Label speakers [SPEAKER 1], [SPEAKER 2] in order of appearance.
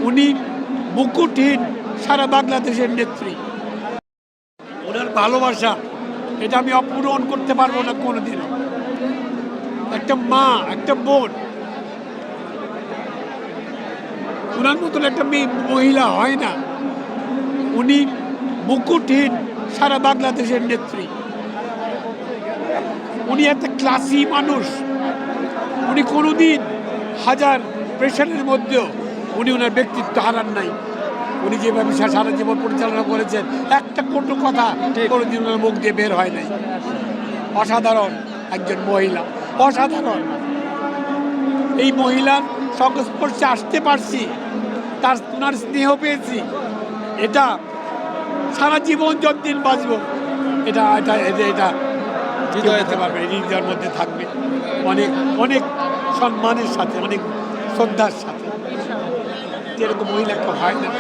[SPEAKER 1] উনি মুকুটহীন সারা বাংলাদেশের নেত্রী। ওনার ভালোবাসা এটা আমি অপূরণ করতে পারবো না কোনোদিনও। একটা মা, একটা বোন, ওনার মতন একটা মহিলা হয় না। উনি মুকুটহীন সারা বাংলাদেশের নেত্রী। উনি একটা ক্লাসি মানুষ। উনি কোনোদিন হাজার প্রেশারের মধ্যেও উনি ওনার ব্যক্তিত্ব হারান নাই। উনি যেভাবে সারা জীবন পরিচালনা করেছেন, একটা কোনো কথা কোনোদিন ওনার মুখ দিয়ে বের হয় নাই। অসাধারণ একজন মহিলা, অসাধারণ। এই মহিলার সংস্পর্শে আসতে পারছি, ওনার স্নেহ পেয়েছি, এটা সারা জীবন যতদিন বাঁচব এটা এটা এটা হতে পারবে, হৃদয়ের মধ্যে থাকবে। অনেক অনেক সম্মানের সাথে, অনেক শ্রদ্ধার সাথে। এরকম মহিলা একটা হয় না।